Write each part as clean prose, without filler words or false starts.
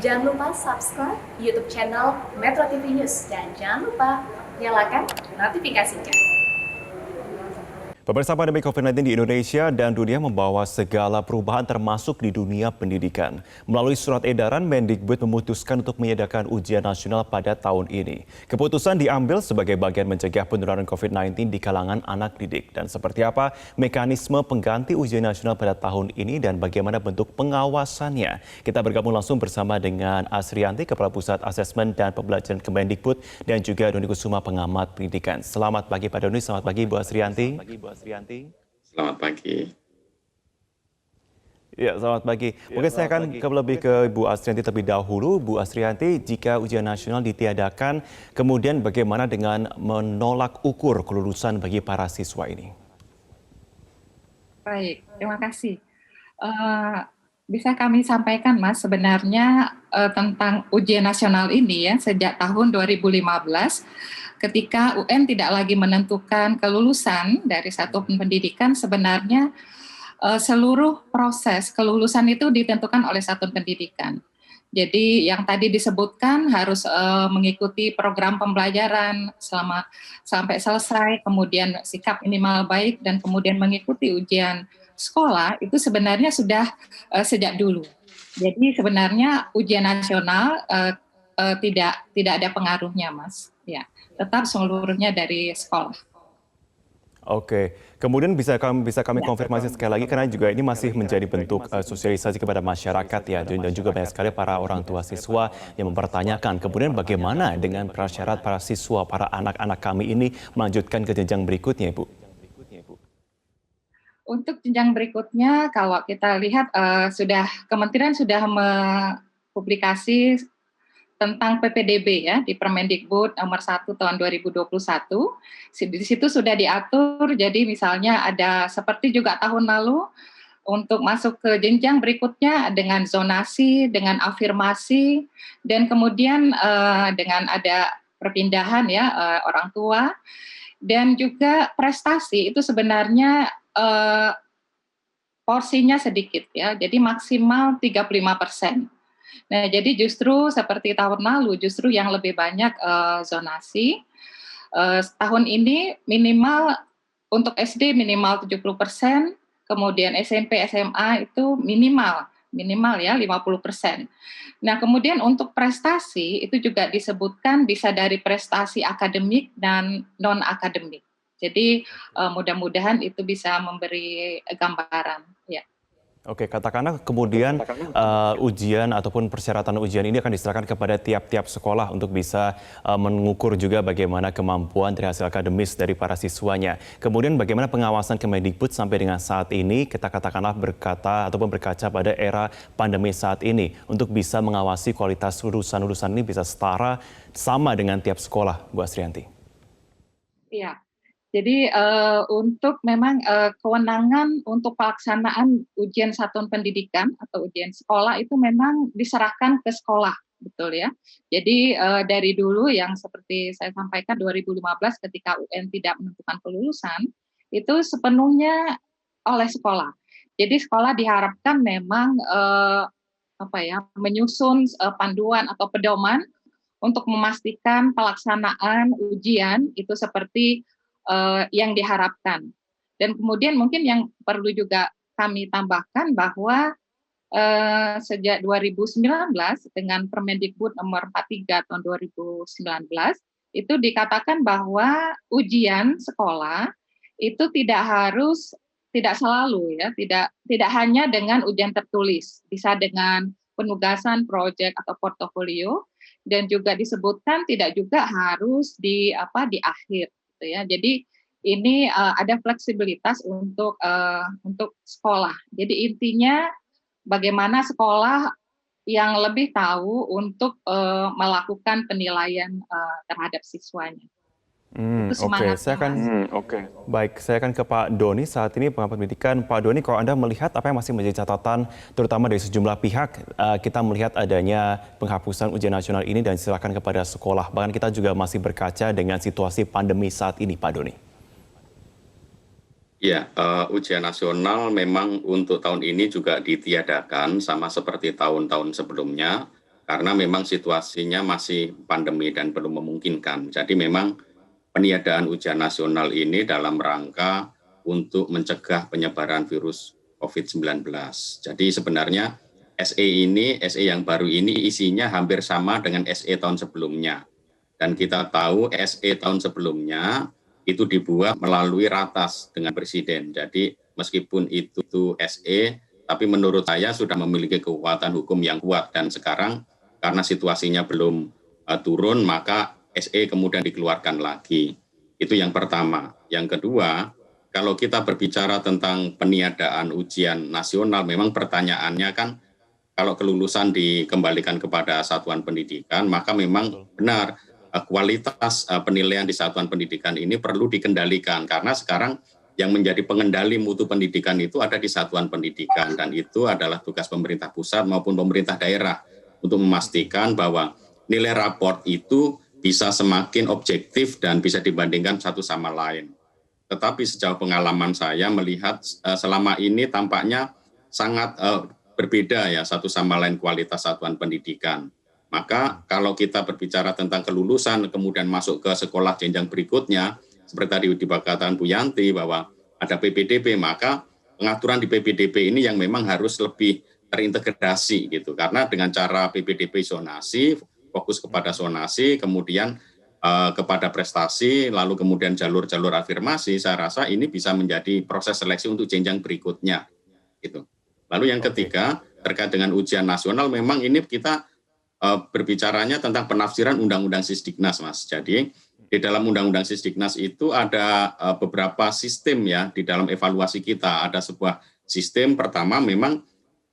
Jangan lupa subscribe YouTube channel Metro TV News dan jangan lupa nyalakan notifikasinya. Pemirsa, pandemi COVID-19 di Indonesia dan dunia membawa segala perubahan termasuk di dunia pendidikan. Melalui surat edaran, Mendikbud memutuskan untuk meniadakan ujian nasional pada tahun ini. Keputusan diambil sebagai bagian mencegah penularan COVID-19 di kalangan anak didik. Dan seperti apa mekanisme pengganti ujian nasional pada tahun ini dan bagaimana bentuk pengawasannya? Kita bergabung langsung bersama dengan Asrianti, Kepala Pusat Asesmen dan Pembelajaran Kemendikbud, dan juga Doni Kusuma, pengamat pendidikan. Selamat pagi Pak Doni, selamat pagi Bu Asrianti. Selamat pagi. Ya, selamat pagi. Mungkin saya akan lebih ke Bu Asrianti terlebih dahulu. Bu Asrianti, jika ujian nasional ditiadakan, kemudian bagaimana dengan menolak ukur kelulusan bagi para siswa ini? Baik, terima kasih. Bisa kami sampaikan, Mas, sebenarnya tentang ujian nasional ini ya, sejak tahun 2015, ketika UN tidak lagi menentukan kelulusan dari satuan pendidikan, sebenarnya seluruh proses kelulusan itu ditentukan oleh satuan pendidikan. Jadi yang tadi disebutkan harus mengikuti program pembelajaran sampai selesai, kemudian sikap minimal baik, dan kemudian mengikuti ujian sekolah, itu sebenarnya sudah sejak dulu. Jadi sebenarnya ujian nasional tidak ada pengaruhnya, Mas. Ya, tetap seluruhnya dari sekolah. Oke, kemudian bisa kami konfirmasi sekali lagi, karena juga ini masih menjadi bentuk sosialisasi kepada masyarakat ya, dan juga banyak sekali para orang tua siswa yang mempertanyakan kemudian bagaimana dengan prasyarat para siswa, para anak-anak kami ini melanjutkan ke jenjang berikutnya, Ibu. Untuk jenjang berikutnya, kalau kita lihat Kementerian sudah mempublikasi tentang PPDB ya di Permendikbud nomor 1 tahun 2021. Di situ sudah diatur, jadi misalnya ada seperti juga tahun lalu untuk masuk ke jenjang berikutnya dengan zonasi, dengan afirmasi, dan kemudian dengan ada perpindahan ya orang tua, dan juga prestasi itu sebenarnya porsinya sedikit ya, jadi maksimal 35%. Nah, jadi justru seperti tahun lalu, justru yang lebih banyak zonasi. Tahun ini minimal untuk SD minimal 70%, kemudian SMP, SMA itu minimal ya 50%. Nah, kemudian untuk prestasi itu juga disebutkan bisa dari prestasi akademik dan non-akademik. Jadi mudah-mudahan itu bisa memberi gambaran. Ya. Oke, katakanlah kemudian ujian ataupun persyaratan ujian ini akan diserahkan kepada tiap-tiap sekolah untuk bisa mengukur juga bagaimana kemampuan dari hasil akademis dari para siswanya. Kemudian bagaimana pengawasan Kemendikbud sampai dengan saat ini, kita katakanlah berkaca pada era pandemi saat ini, untuk bisa mengawasi kualitas lulusan-lulusan ini bisa setara sama dengan tiap sekolah, Bu Asrianti. Iya. Jadi untuk memang kewenangan untuk pelaksanaan ujian satuan pendidikan atau ujian sekolah itu memang diserahkan ke sekolah, betul ya. Jadi dari dulu yang seperti saya sampaikan 2015 ketika UN tidak menentukan kelulusan, itu sepenuhnya oleh sekolah. Jadi sekolah diharapkan memang menyusun panduan atau pedoman untuk memastikan pelaksanaan ujian itu seperti yang diharapkan. Dan kemudian mungkin yang perlu juga kami tambahkan bahwa sejak 2019 dengan Permendikbud nomor 43 tahun 2019 itu dikatakan bahwa ujian sekolah itu tidak selalu ya, tidak hanya dengan ujian tertulis, bisa dengan penugasan proyek atau portofolio, dan juga disebutkan tidak juga harus di akhir. Ya, jadi ini ada fleksibilitas untuk sekolah. Jadi intinya bagaimana sekolah yang lebih tahu untuk melakukan penilaian terhadap siswanya. Oke, saya akan ke Pak Doni saat ini, pengamat pendidikan. Pak Doni, kalau Anda melihat apa yang masih menjadi catatan, terutama dari sejumlah pihak, kita melihat adanya penghapusan ujian nasional ini dan silakan kepada sekolah. Bahkan kita juga masih berkaca dengan situasi pandemi saat ini, Pak Doni. Ya, ujian nasional memang untuk tahun ini juga ditiadakan sama seperti tahun-tahun sebelumnya. karena memang situasinya masih pandemi dan belum memungkinkan. Jadi memang peniadaan ujian nasional ini dalam rangka untuk mencegah penyebaran virus COVID-19. Jadi sebenarnya SE yang baru ini isinya hampir sama dengan SE tahun sebelumnya. Dan kita tahu SE tahun sebelumnya itu dibuat melalui ratas dengan Presiden. Jadi meskipun itu SE, tapi menurut saya sudah memiliki kekuatan hukum yang kuat. Dan sekarang karena situasinya belum turun, maka SE kemudian dikeluarkan lagi. Itu yang pertama. Yang kedua, kalau kita berbicara tentang peniadaan ujian nasional, memang pertanyaannya kan kalau kelulusan dikembalikan kepada satuan pendidikan, maka memang benar kualitas penilaian di satuan pendidikan ini perlu dikendalikan, karena sekarang yang menjadi pengendali mutu pendidikan itu ada di satuan pendidikan, dan itu adalah tugas pemerintah pusat maupun pemerintah daerah untuk memastikan bahwa nilai raport itu bisa semakin objektif dan bisa dibandingkan satu sama lain. Tetapi sejauh pengalaman saya melihat selama ini tampaknya sangat berbeda ya satu sama lain kualitas satuan pendidikan. Maka kalau kita berbicara tentang kelulusan kemudian masuk ke sekolah jenjang berikutnya, seperti tadi dikatakan Bu Yanti bahwa ada PPDB, maka pengaturan di PPDB ini yang memang harus lebih terintegrasi gitu. Karena dengan cara PPDB zonasi, fokus kepada zonasi, kemudian kepada prestasi, lalu kemudian jalur-jalur afirmasi, saya rasa ini bisa menjadi proses seleksi untuk jenjang berikutnya. Gitu. Lalu yang ketiga, terkait dengan ujian nasional, memang ini kita berbicaranya tentang penafsiran Undang-Undang Sisdiknas, Mas. Jadi di dalam Undang-Undang Sisdiknas itu ada beberapa sistem ya di dalam evaluasi kita. Ada sebuah sistem pertama memang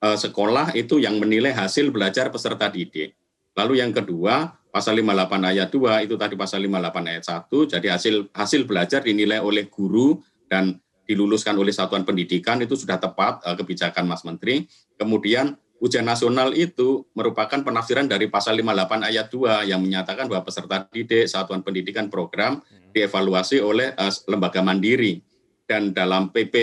sekolah itu yang menilai hasil belajar peserta didik. Lalu yang kedua, pasal 58 ayat 2 itu tadi pasal 58 ayat 1, jadi hasil belajar dinilai oleh guru dan diluluskan oleh satuan pendidikan, itu sudah tepat kebijakan Mas Menteri. Kemudian ujian nasional itu merupakan penafsiran dari pasal 58 ayat 2 yang menyatakan bahwa peserta didik satuan pendidikan program dievaluasi oleh lembaga mandiri. Dan dalam PP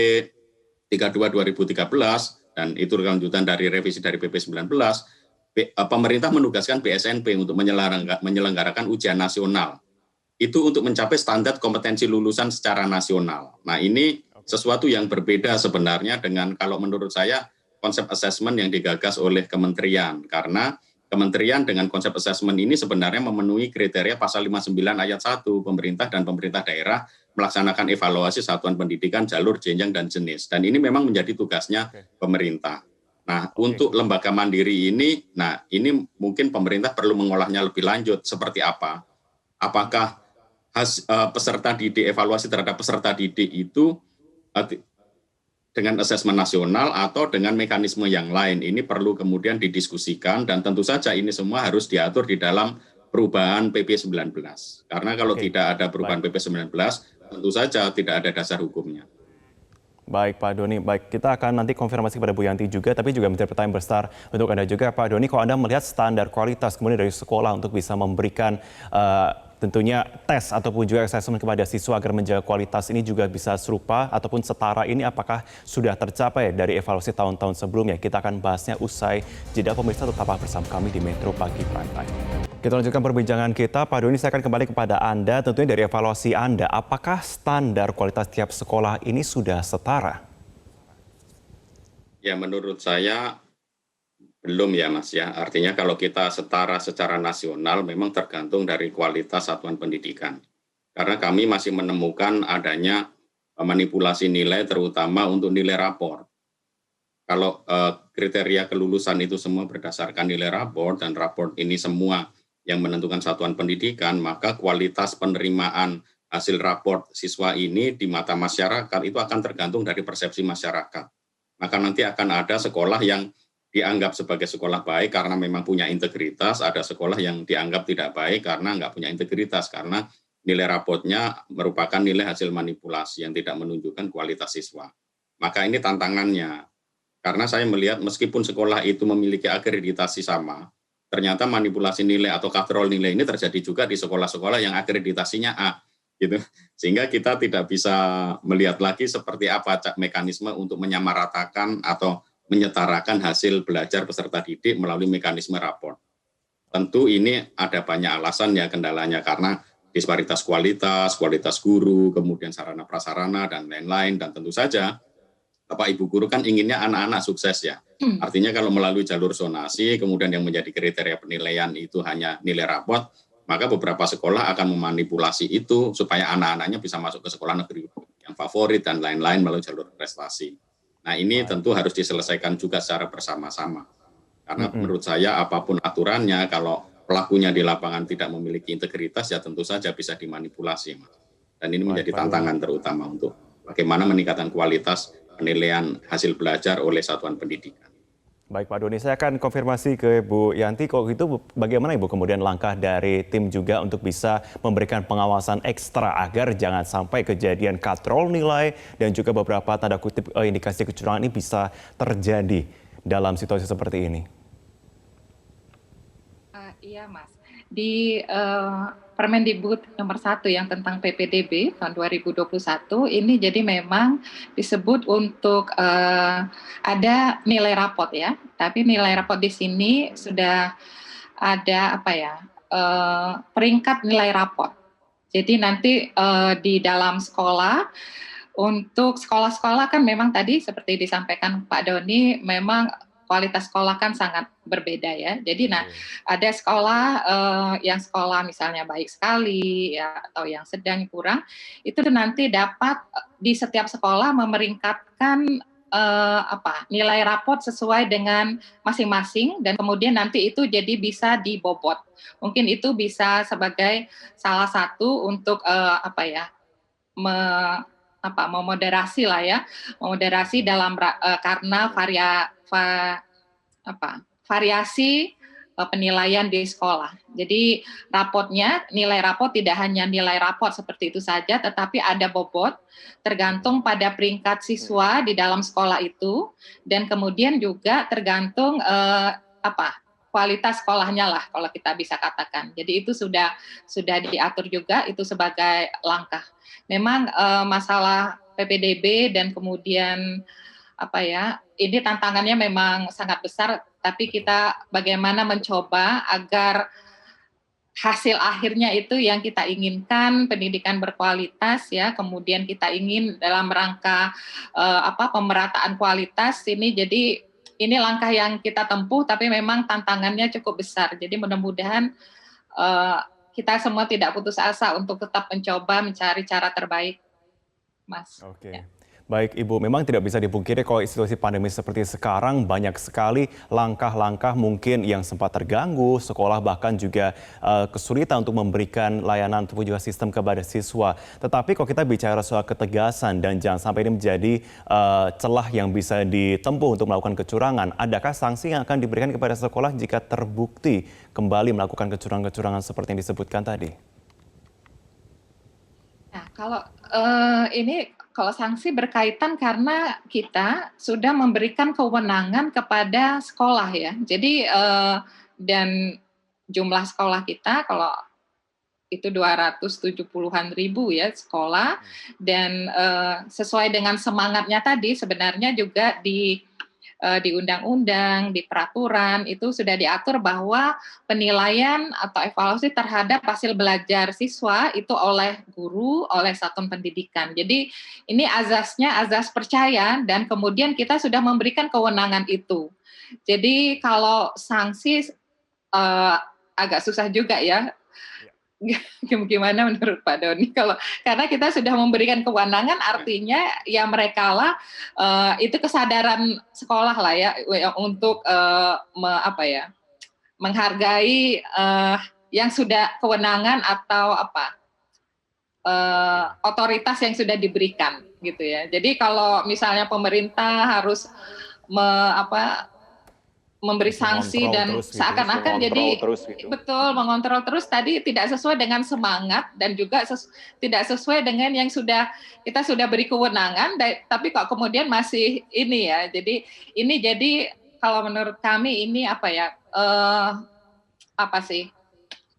32 2013 dan itu lanjutan dari revisi dari PP 19, pemerintah menugaskan BSNP untuk menyelenggarakan ujian nasional. Itu untuk mencapai standar kompetensi lulusan secara nasional. Nah, ini sesuatu yang berbeda sebenarnya dengan kalau menurut saya konsep assessment yang digagas oleh kementerian, karena kementerian dengan konsep assessment ini sebenarnya memenuhi kriteria pasal 59 ayat 1, pemerintah dan pemerintah daerah melaksanakan evaluasi satuan pendidikan, jalur, jenjang, dan jenis. Dan ini memang menjadi tugasnya pemerintah. Nah, untuk lembaga mandiri ini, ini mungkin pemerintah perlu mengolahnya lebih lanjut seperti apa. Apakah peserta didik, evaluasi terhadap peserta didik itu dengan asesmen nasional atau dengan mekanisme yang lain. Ini perlu kemudian didiskusikan dan tentu saja ini semua harus diatur di dalam perubahan PP 19. Karena kalau tidak ada perubahan PP 19, tentu saja tidak ada dasar hukumnya. Baik Pak Doni, baik kita akan nanti konfirmasi kepada Bu Yanti juga, tapi juga menjadi pertanyaan besar untuk Anda juga Pak Doni, kalau Anda melihat standar kualitas kemudian dari sekolah untuk bisa memberikan tentunya tes ataupun juga asesmen kepada siswa agar menjaga kualitas ini juga bisa serupa ataupun setara ini, apakah sudah tercapai dari evaluasi tahun-tahun sebelumnya? Kita akan bahasnya usai jeda. Pemirsa tetaplah bersama kami di Metro Pagi Prime Time. Kita lanjutkan perbincangan kita. Pak Doni, saya akan kembali kepada Anda. Tentunya dari evaluasi Anda, apakah standar kualitas tiap sekolah ini sudah setara? Ya, menurut saya belum ya Mas ya, artinya kalau kita setara secara nasional memang tergantung dari kualitas satuan pendidikan. Karena kami masih menemukan adanya manipulasi nilai terutama untuk nilai rapor. Kalau kriteria kelulusan itu semua berdasarkan nilai rapor dan rapor ini semua yang menentukan satuan pendidikan, maka kualitas penerimaan hasil rapor siswa ini di mata masyarakat itu akan tergantung dari persepsi masyarakat. Maka nanti akan ada sekolah yang dianggap sebagai sekolah baik karena memang punya integritas, ada sekolah yang dianggap tidak baik karena nggak punya integritas, karena nilai raportnya merupakan nilai hasil manipulasi yang tidak menunjukkan kualitas siswa. Maka ini tantangannya, karena saya melihat meskipun sekolah itu memiliki akreditasi sama, ternyata manipulasi nilai atau katrol nilai ini terjadi juga di sekolah-sekolah yang akreditasinya A, gitu. Sehingga kita tidak bisa melihat lagi seperti apa mekanisme untuk menyamaratakan atau menyetarakan hasil belajar peserta didik melalui mekanisme rapor. tentu ini ada banyak alasan ya kendalanya, karena disparitas kualitas guru, kemudian sarana prasarana dan lain-lain, dan tentu saja Bapak Ibu guru kan inginnya anak-anak sukses ya. Artinya kalau melalui jalur zonasi, kemudian yang menjadi kriteria penilaian itu hanya nilai rapot, maka beberapa sekolah akan memanipulasi itu supaya anak-anaknya bisa masuk ke sekolah negeri yang favorit dan lain-lain melalui jalur prestasi. Nah ini tentu harus diselesaikan juga secara bersama-sama. Karena menurut saya apapun aturannya, kalau pelakunya di lapangan tidak memiliki integritas, ya tentu saja bisa dimanipulasi, Mas. Dan ini menjadi tantangan terutama untuk bagaimana meningkatkan kualitas penilaian hasil belajar oleh satuan pendidikan. Baik Pak Doni, saya akan konfirmasi ke Bu Yanti. Kalau gitu bagaimana Ibu kemudian langkah dari tim juga untuk bisa memberikan pengawasan ekstra agar jangan sampai kejadian katrol nilai dan juga beberapa tanda kutip indikasi kecurangan ini bisa terjadi dalam situasi seperti ini? Iya Mas, di Permendikbud nomor 1 yang tentang PPDB tahun 2021 ini jadi memang disebut untuk ada nilai rapot ya, tapi nilai rapot di sini sudah ada peringkat nilai rapot. Jadi nanti di dalam sekolah, untuk sekolah-sekolah kan memang tadi seperti disampaikan Pak Doni, memang kualitas sekolah kan sangat berbeda ya. Jadi ada sekolah yang sekolah misalnya baik sekali ya, atau yang sedang kurang, itu nanti dapat di setiap sekolah memeringkatkan nilai rapot sesuai dengan masing-masing, dan kemudian nanti itu jadi bisa dibobot. Mungkin itu bisa sebagai salah satu untuk memoderasi lah ya, memoderasi dalam karena variasi penilaian di sekolah. Jadi nilai rapot tidak hanya nilai rapot seperti itu saja, tetapi ada bobot tergantung pada peringkat siswa di dalam sekolah itu, dan kemudian juga tergantung kualitas sekolahnya lah kalau kita bisa katakan. Jadi itu sudah diatur juga itu sebagai langkah. Memang masalah PPDB dan kemudian ini tantangannya memang sangat besar, tapi kita bagaimana mencoba agar hasil akhirnya itu yang kita inginkan, pendidikan berkualitas ya, kemudian kita ingin dalam rangka pemerataan kualitas ini. Jadi ini langkah yang kita tempuh, tapi memang tantangannya cukup besar. Jadi mudah-mudahan kita semua tidak putus asa untuk tetap mencoba mencari cara terbaik, Mas. Oke. Ya. Baik Ibu, memang tidak bisa dipungkiri kalau situasi pandemi seperti sekarang banyak sekali langkah-langkah mungkin yang sempat terganggu, sekolah bahkan juga kesulitan untuk memberikan layanan ataupun juga sistem kepada siswa. Tetapi kalau kita bicara soal ketegasan dan jangan sampai ini menjadi celah yang bisa ditempuh untuk melakukan kecurangan, adakah sanksi yang akan diberikan kepada sekolah jika terbukti kembali melakukan kecurangan-kecurangan seperti yang disebutkan tadi? Nah, kalau sanksi berkaitan karena kita sudah memberikan kewenangan kepada sekolah ya. Jadi dan jumlah sekolah kita kalau itu 270-an ribu ya sekolah, dan sesuai dengan semangatnya tadi sebenarnya juga di undang-undang, di peraturan itu sudah diatur bahwa penilaian atau evaluasi terhadap hasil belajar siswa itu oleh guru, oleh satuan pendidikan. Jadi ini azasnya azas percaya, dan kemudian kita sudah memberikan kewenangan itu. Jadi kalau sanksi agak susah juga ya. Gimana menurut Pak Doni? Karena kita sudah memberikan kewenangan, artinya ya mereka lah itu kesadaran sekolah lah ya untuk menghargai yang sudah kewenangan atau otoritas yang sudah diberikan gitu ya. Jadi kalau misalnya pemerintah harus memberi sanksi dan seakan-akan jadi betul mengontrol terus tadi tidak sesuai dengan semangat, dan juga tidak sesuai dengan yang kita sudah beri kewenangan, tapi kok kemudian masih ini ya. Jadi kalau menurut kami ini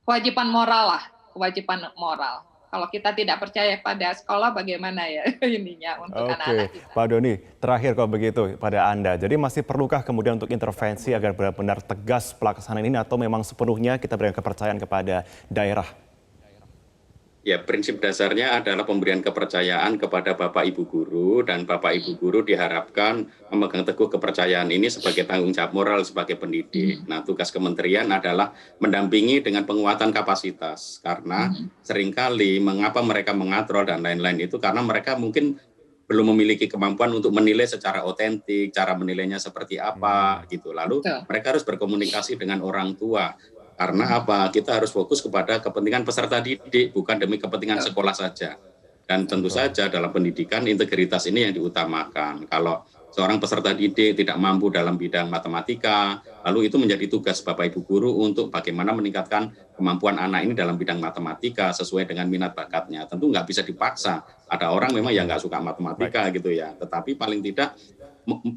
kewajiban moral lah, kewajiban moral. Kalau kita tidak percaya pada sekolah, bagaimana ya ininya untuk anak-anak Oke, kita. Pak Doni, terakhir kalau begitu pada Anda. Jadi masih perlukah kemudian untuk intervensi agar benar-benar tegas pelaksanaan ini atau memang sepenuhnya kita berikan kepercayaan kepada daerah? Ya, prinsip dasarnya adalah pemberian kepercayaan kepada Bapak Ibu guru, dan Bapak Ibu guru diharapkan memegang teguh kepercayaan ini sebagai tanggung jawab moral sebagai pendidik. Nah, tugas kementerian adalah mendampingi dengan penguatan kapasitas, karena seringkali mengapa mereka mengatrol dan lain-lain itu karena mereka mungkin belum memiliki kemampuan untuk menilai secara otentik, cara menilainya seperti apa gitu. Lalu Betul. mereka harus berkomunikasi dengan orang tua. Karena apa? Kita harus fokus kepada kepentingan peserta didik, bukan demi kepentingan sekolah saja. Dan tentu saja dalam pendidikan integritas ini yang diutamakan. Kalau seorang peserta didik tidak mampu dalam bidang matematika, lalu itu menjadi tugas Bapak Ibu guru untuk bagaimana meningkatkan kemampuan anak ini dalam bidang matematika sesuai dengan minat bakatnya. Tentu nggak bisa dipaksa. Ada orang memang yang nggak suka matematika gitu ya, tetapi paling tidak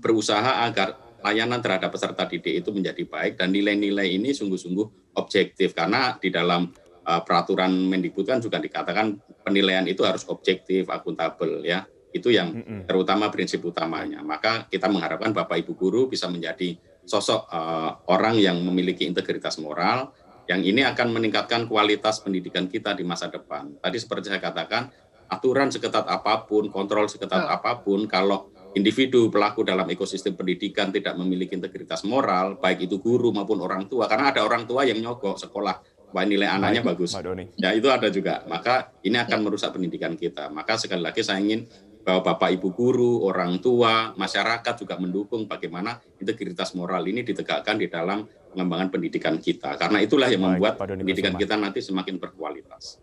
berusaha agar layanan terhadap peserta didik itu menjadi baik, dan nilai-nilai ini sungguh-sungguh objektif, karena di dalam peraturan Mendikbud kan juga dikatakan penilaian itu harus objektif, akuntabel ya. Itu yang terutama prinsip utamanya. Maka kita mengharapkan Bapak Ibu guru bisa menjadi sosok orang yang memiliki integritas moral, yang ini akan meningkatkan kualitas pendidikan kita di masa depan. Tadi seperti saya katakan, aturan seketat apapun, kontrol seketat apapun, kalau individu pelaku dalam ekosistem pendidikan tidak memiliki integritas moral, baik itu guru maupun orang tua, karena ada orang tua yang nyogok sekolah, bahwa nilai anaknya bagus. Ya, itu ada juga. Maka ini akan merusak pendidikan kita. Maka sekali lagi saya ingin bahwa Bapak Ibu guru, orang tua, masyarakat juga mendukung bagaimana integritas moral ini ditegakkan di dalam pengembangan pendidikan kita. Karena itulah yang membuat pendidikan kita nanti semakin berkualitas.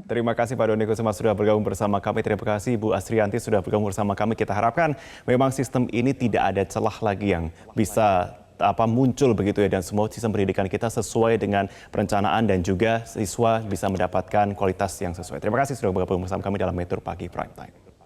Terima kasih Pak Doni Kusuma sudah bergabung bersama kami. Terima kasih Bu Astrianti sudah bergabung bersama kami. Kita harapkan memang sistem ini tidak ada celah lagi yang bisa muncul begitu ya, dan semua sistem pendidikan kita sesuai dengan perencanaan dan juga siswa bisa mendapatkan kualitas yang sesuai. Terima kasih sudah bergabung bersama kami dalam Metro Pagi Prime Time.